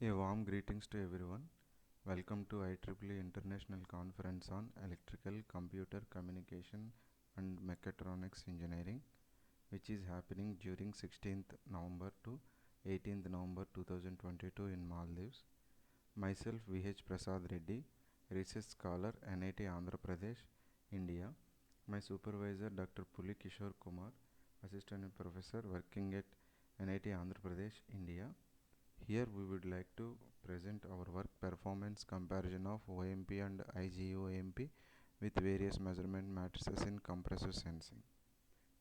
A warm greetings to everyone. Welcome to IEEE International Conference on Electrical, Computer, Communication and Mechatronics Engineering, which is happening during 16th November to 18th November 2022 in Maldives. Myself VH Prasad Reddy, Research Scholar, NIT Andhra Pradesh, India. My supervisor Dr. Puli Kishore Kumar, Assistant Professor working at NIT Andhra Pradesh, India. Here we would like to present our work performance comparison of OMP and IGOMP with various measurement matrices in compressive sensing.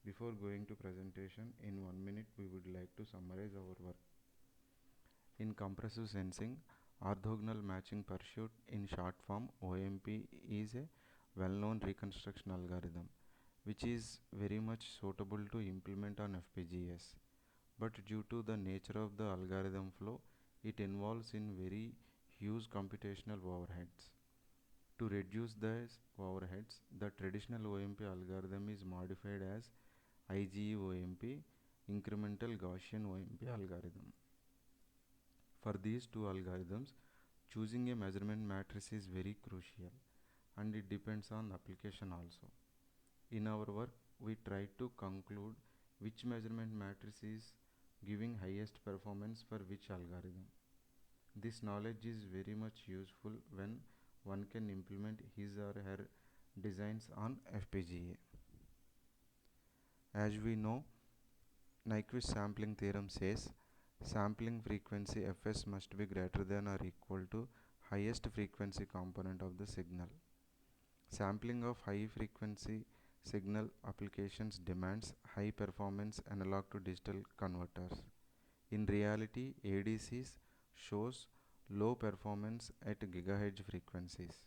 Before going to presentation, in 1 minute we would like to summarize our work. In compressive sensing, orthogonal matching pursuit in short form OMP is a well-known reconstruction algorithm which is very much suitable to implement on FPGAs. But due to the nature of the algorithm flow, it involves in very huge computational overheads. To reduce these overheads, the traditional OMP algorithm is modified as IGE-OMP, incremental Gaussian OMP algorithm. For these two algorithms, choosing a measurement matrix is very crucial and it depends on the application also. In our work, we try to conclude which measurement matrix is giving highest performance for which algorithm. This knowledge is very much useful when one can implement his or her designs on FPGA. As we know, Nyquist sampling theorem says sampling frequency Fs must be greater than or equal to highest frequency component of the signal. Sampling of high frequency signal applications demands high performance analog to digital converters. In reality, ADCs shows low performance at gigahertz frequencies,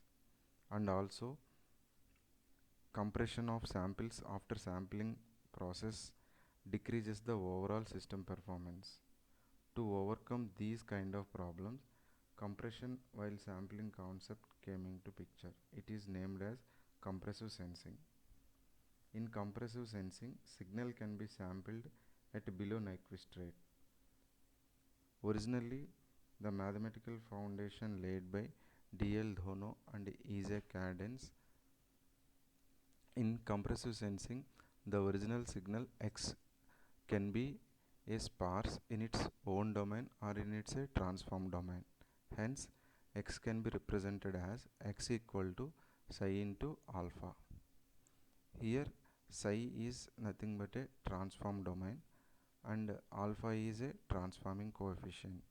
and also compression of samples after sampling process decreases the overall system performance. To overcome these kind of problems, compression while sampling concept came into picture. It is named as compressive sensing. In compressive sensing, signal can be sampled at below Nyquist rate. Originally, the mathematical foundation laid by D.L. Dhono and Isaac Cadence. In compressive sensing, the original signal X can be a sparse in its own domain or in its a transform domain. Hence, X can be represented as X equal to psi into alpha. Here, psi is nothing but a transform domain and alpha is a transforming coefficient.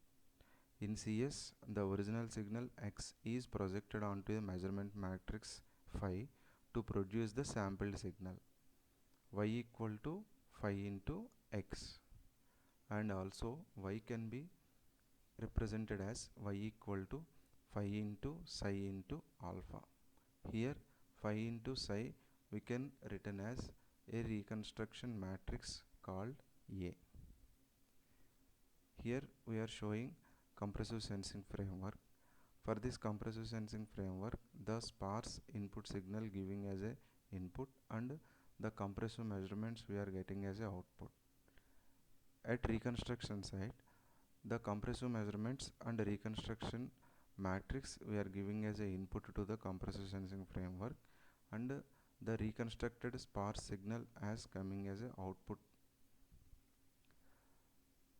In CS, the original signal X is projected onto a measurement matrix phi to produce the sampled signal. Y equal to phi into X, and also Y can be represented as Y equal to phi into psi into alpha. Here phi into psi we can written as a reconstruction matrix called A. Here we are showing compressive sensing framework. For this compressive sensing framework, the sparse input signal giving as a input and the compressive measurements we are getting as a output. At reconstruction side, the compressive measurements and reconstruction matrix we are giving as a input to the compressive sensing framework, and the reconstructed sparse signal as coming as a output.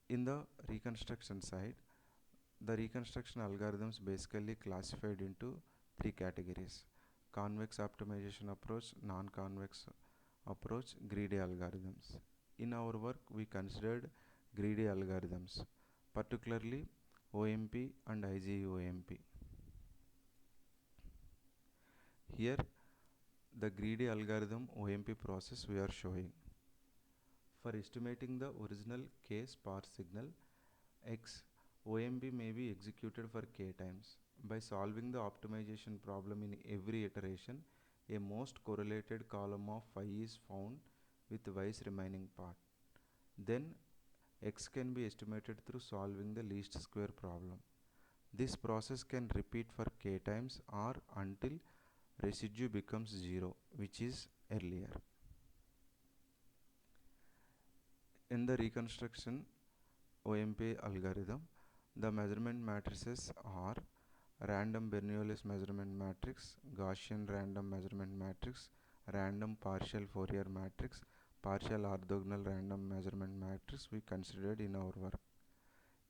In the reconstruction side, the reconstruction algorithms basically classified into three categories: convex optimization approach, non-convex approach, greedy algorithms. In our work, we considered greedy algorithms, particularly OMP and IGE-OMP. Here, the greedy algorithm OMP process we are showing. For estimating the original K sparse signal X, OMP may be executed for K times. By solving the optimization problem in every iteration, a most correlated column of phi is found with Y's remaining part. Then X can be estimated through solving the least square problem. This process can repeat for K times or until residue becomes 0, which is earlier. In the reconstruction OMP algorithm, The measurement matrices are random Bernoulli measurement matrix, Gaussian random measurement matrix, random partial Fourier matrix, partial orthogonal random measurement matrix we considered in our work.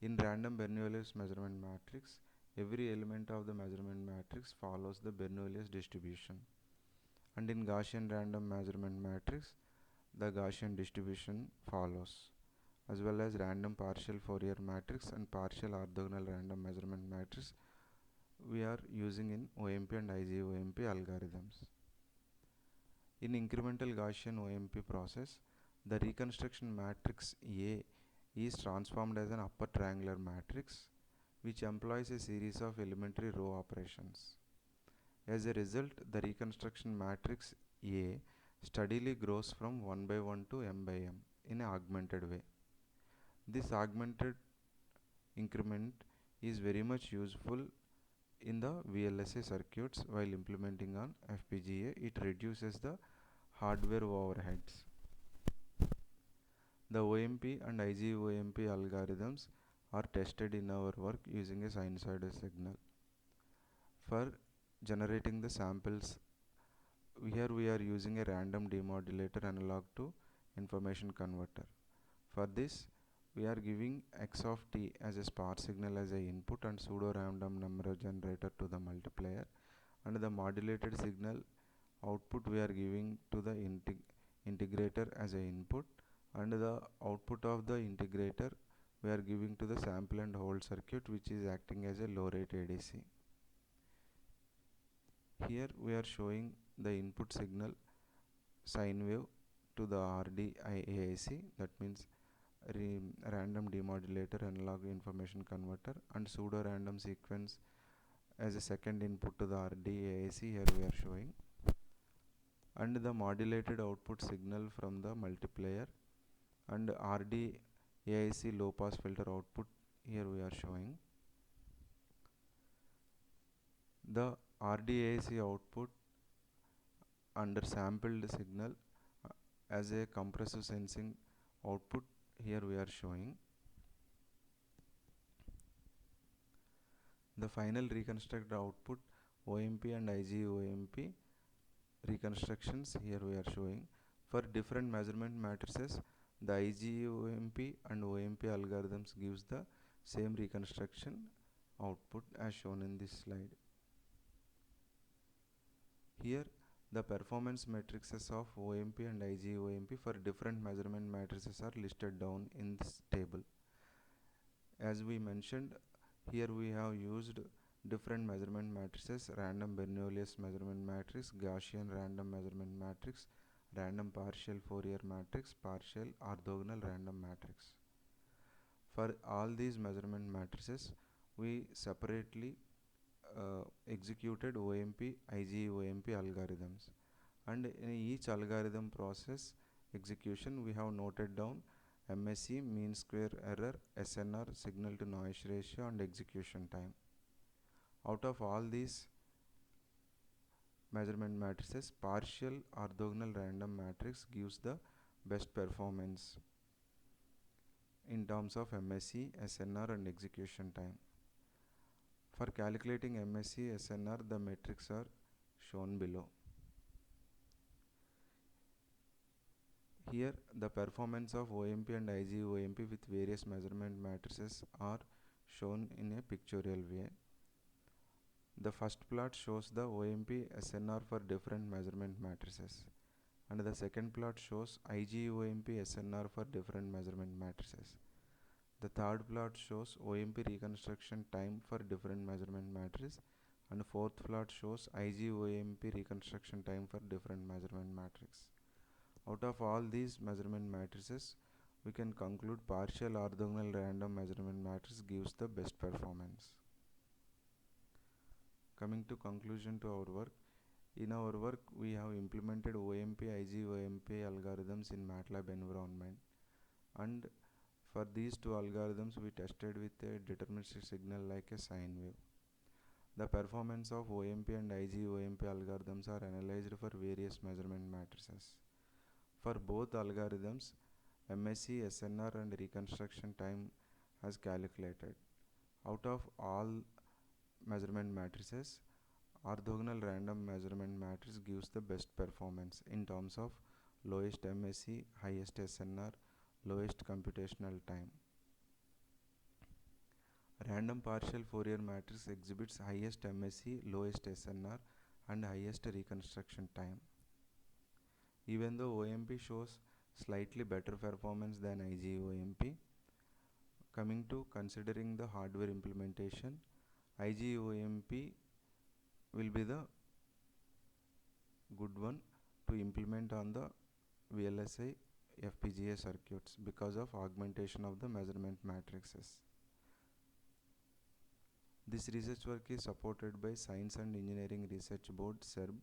In random Bernoulli measurement matrix, every element of the measurement matrix follows the Bernoulli distribution. And in Gaussian random measurement matrix, the Gaussian distribution follows, as well as random partial Fourier matrix and partial orthogonal random measurement matrix we are using in OMP and IGOMP algorithms. In incremental Gaussian OMP process, the reconstruction matrix A is transformed as an upper triangular matrix which employs a series of elementary row operations. As a result, the reconstruction matrix A steadily grows from 1 by 1 to m by m in an augmented way. This augmented increment is very much useful in the VLSI circuits while implementing on FPGA. It reduces the hardware overheads. The OMP and IGOMP algorithms are tested in our work using a sinusoidal signal. For generating the samples, here we are using a random demodulator analog to information converter. For this, we are giving x of t as a sparse signal as a input and pseudo random number generator to the multiplier, and the modulated signal output we are giving to the integrator as a input, and the output of the integrator we are giving to the sample and hold circuit, which is acting as a low rate ADC. Here we are showing the input signal sine wave to the RDIAC, that means random demodulator analog information converter, and pseudo random sequence as a second input to the RDIAC. Here we are showing, and the modulated output signal from the multiplier and RDIAC low pass filter output. Here we are showing the RDIAC output under sampled signal as a compressive sensing output. Here we are showing the final reconstructed output OMP and IGOMP reconstructions. Here we are showing for different measurement matrices, the IGOMP and OMP algorithms gives the same reconstruction output as shown in this slide. Here the performance matrices of OMP and IGOMP for different measurement matrices are listed down in this table. As we mentioned, here we have used different measurement matrices: random Bernoulli measurement matrix, Gaussian random measurement matrix, random partial Fourier matrix, partial orthogonal random matrix. For all these measurement matrices, we separately executed OMP, IGOMP algorithms, and in each algorithm process execution we have noted down MSE, mean square error, SNR, signal to noise ratio, and execution time. Out of all these measurement matrices, partial orthogonal random matrix gives the best performance in terms of MSE, SNR, and execution time. For calculating MSE, SNR, the metrics are shown below. Here the performance of OMP and IGOMP with various measurement matrices are shown in a pictorial way. The first plot shows the OMP SNR for different measurement matrices, and the second plot shows IGOMP SNR for different measurement matrices. The third plot shows OMP reconstruction time for different measurement matrices, and fourth plot shows IGOMP reconstruction time for different measurement matrix. Out of all these measurement matrices, we can conclude partial orthogonal random measurement matrix gives the best performance. Coming to conclusion to our work, in our work we have implemented OMP, IGOMP algorithms in MATLAB environment, and for these two algorithms we tested with a deterministic signal like a sine wave. The performance of OMP and IGOMP algorithms are analyzed for various measurement matrices. For both algorithms, MSE, SNR, and reconstruction time has calculated. Out of all measurement matrices, orthogonal random measurement matrix gives the best performance in terms of lowest MSE, highest SNR, lowest computational time. Random partial Fourier matrix exhibits highest MSE, lowest SNR, and highest reconstruction time. Even though OMP shows slightly better performance than IGOMP, coming to considering the hardware implementation, IGOMP will be the good one to implement on the VLSI FPGA circuits because of augmentation of the measurement matrices. This research work is supported by Science and Engineering Research Board (SERB),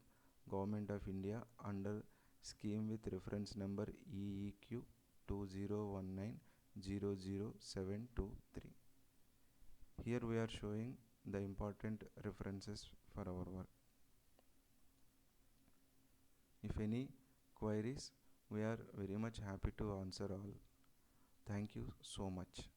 Government of India under scheme with reference number EEQ 2019-00723. Here we are showing the important references for our work. If any queries, we are very much happy to answer all. Thank you so much.